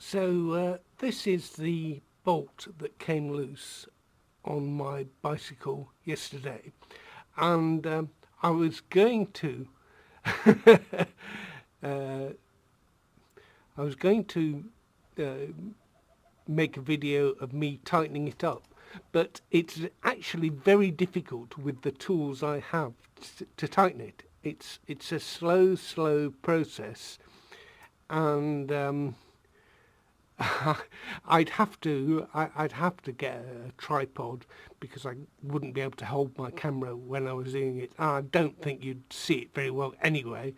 So this is the bolt that came loose on my bicycle yesterday, and I was going to uh, I was going to make a video of me tightening it up, but it's actually very difficult with the tools I have to tighten it. It's a slow process, and I'd have to get a tripod because I wouldn't be able to hold my camera when I was doing it. I don't think you'd see it very well anyway,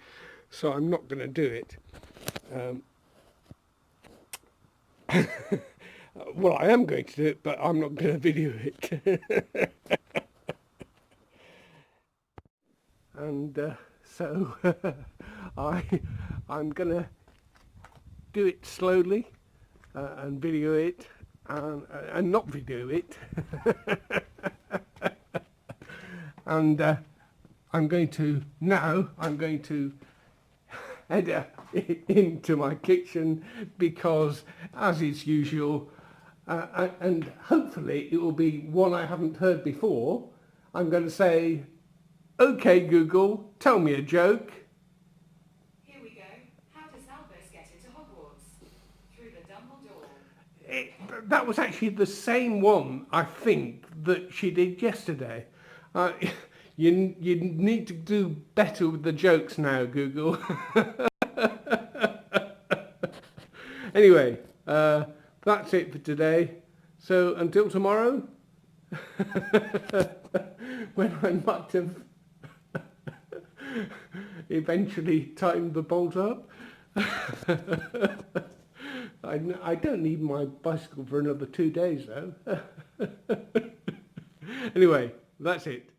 so I'm not going to do it. Well, I am going to do it, but I'm not going to video it. And so I'm going to do it slowly. And video it and not video it. And I'm going to head into my kitchen because, as is usual, and hopefully it will be one I haven't heard before, I'm going to say, "Okay, Google, tell me a joke." That was actually the same one, I think, that she did yesterday. You need to do better with the jokes now, Google. Anyway, that's it for today. So until tomorrow, when I might have eventually tightened the bolt up. I don't need my bicycle for another 2 days though. Anyway, that's it.